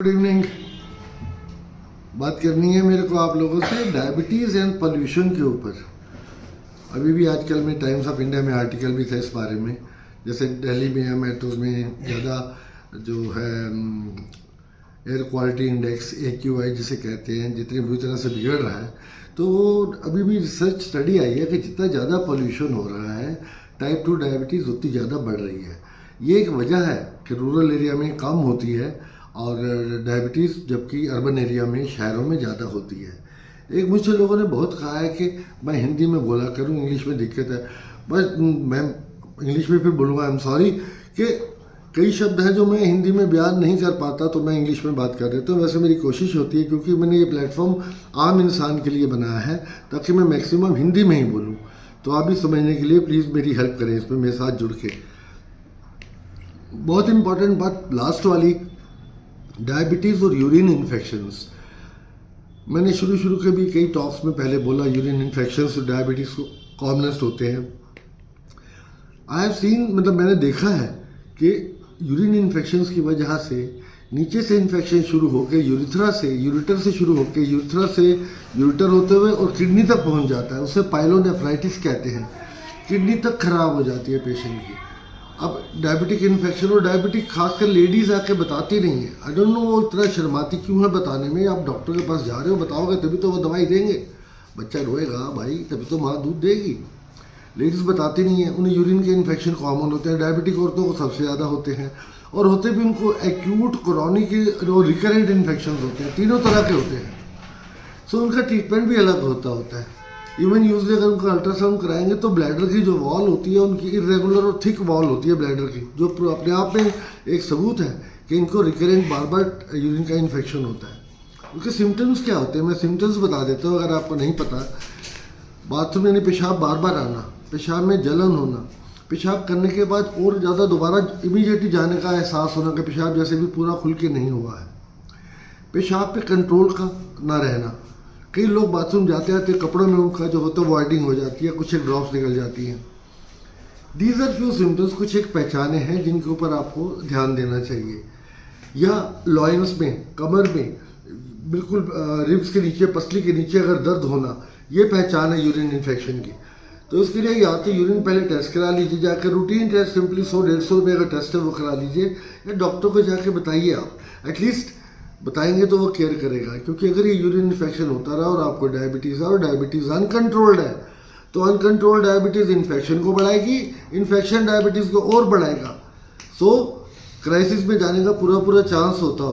Good evening. बात करनी है मेरे को आप लोगों से डायबिटीज़ एंड पोल्यूशन के ऊपर। अभी भी आजकल में टाइम्स ऑफ इंडिया में आर्टिकल भी था इस बारे में। जैसे दिल्ली में या मेट्रोज में ज़्यादा जो है एयर क्वालिटी इंडेक्स AQI जिसे कहते हैं, जितनी बुरी तरह से बिगड़ रहा है, तो अभी भी रिसर्च स्टडी आई है कि जितना ज़्यादा पोल्यूशन हो रहा है टाइप 2 डायबिटीज़ उतनी ज़्यादा बढ़ रही है। ये एक वजह है कि रूरल एरिया में कम होती है और डायबिटीज़ जबकि अर्बन एरिया में, शहरों में ज़्यादा होती है। एक मुझसे लोगों ने बहुत कहा है कि मैं हिंदी में बोला करूं, इंग्लिश में दिक्कत है। बस मैं इंग्लिश में फिर बोलूँगा, आई एम सॉरी, कि कई शब्द हैं जो मैं हिंदी में बयान नहीं कर पाता तो मैं इंग्लिश में बात कर देता हूँ। वैसे मेरी कोशिश होती है, क्योंकि मैंने ये प्लेटफॉर्म आम इंसान के लिए बनाया है ताकि मैं मैक्सिमम हिंदी में ही बोलूँ। तो आप भी समझने के लिए प्लीज़ मेरी हेल्प करें इसमें, मेरे साथ जुड़ के। बहुत इंपॉर्टेंट बात लास्ट वाली, डायबिटीज़ और यूरिन इन्फेक्शंस। मैंने शुरू के भी कई टॉक्स में पहले बोला यूरिन इन्फेक्शंस और डायबिटीज़ को कॉमनेस्ट होते हैं। आई हैव सीन, मतलब मैंने देखा है कि यूरिन इन्फेक्शंस की वजह से नीचे से इन्फेक्शन शुरू होकर यूरिटर से शुरू होकर यूरिथ्रा से यूरिटर होते हुए और किडनी तक पहुंच जाता है। उसे पाइलोनेफ्राइटिस कहते हैं। किडनी तक खराब हो जाती है पेशेंट की। अब डायबिटिक इन्फेक्शन, और डायबिटिक खासकर लेडीज़ आके बताती नहीं है। आई डोंट नो वो इतना शर्माती क्यों है बताने में। आप डॉक्टर के पास जा रहे हो, बताओगे तभी तो वो दवाई देंगे। बच्चा रोएगा भाई तभी तो माँ दूध देगी। लेडीज़ बताती नहीं है। उन्हें यूरिन के इन्फेक्शन कॉमन होते हैं। डायबिटिक औरतों को सबसे ज़्यादा होते हैं, और होते भी उनको एक्यूट, क्रॉनिक और रिकरेंट इन्फेक्शन होते हैं। तीनों तरह के होते हैं। सो उनका ट्रीटमेंट भी अलग होता है। इवन यूजली अगर उनका अल्ट्रासाउंड कराएंगे तो ब्लैडर की जो वॉल होती है उनकी इरेगुलर और थिक वॉल होती है ब्लैडर की, जो अपने आप में एक सबूत है कि इनको रिकरेंट बार बार यूरिन का इन्फेक्शन होता है। उनके सिम्टम्स क्या होते हैं, मैं सिम्टम्स बता देता हूँ अगर आपको नहीं पता। बाथरूम यानी पेशाब बार बार आना, पेशाब में जलन होना, पेशाब करने के बाद और ज़्यादा दोबारा इमीडिएटली जाने का एहसास होना कि पेशाब जैसे भी पूरा खुल के नहीं हुआ है, पेशाब पे कंट्रोल का ना रहना। कई लोग बाथरूम जाते आते कपड़ों में उनका जो होता है वॉइडिंग हो जाती है, कुछ एक ड्रॉप्स निकल जाती हैं। दीज आर फ्यू सिम्टम्स, कुछ एक पहचाने हैं जिनके ऊपर आपको ध्यान देना चाहिए। या लॉइंस में, कमर में, बिल्कुल रिब्स के नीचे, पसली के नीचे अगर दर्द होना, ये पहचान है यूरिन इन्फेक्शन की। तो उसके लिए या तो यूरिन पहले टेस्ट करा लीजिए जाकर, रूटीन टेस्ट, सिंपली 100-150 रुपये का टेस्ट है वो करा लीजिए, या डॉक्टर को जाके बताइए। आप एटलीस्ट बताएंगे तो वो केयर करेगा। क्योंकि अगर ये यूरिन इन्फेक्शन होता रहा और आपको डायबिटीज़ है और डायबिटीज़ अनकंट्रोल्ड है, तो अनकंट्रोल्ड डायबिटीज़ इन्फेक्शन को बढ़ाएगी, इन्फेक्शन डायबिटीज़ को और बढ़ाएगा। सो क्राइसिस में जाने का पूरा चांस होता है।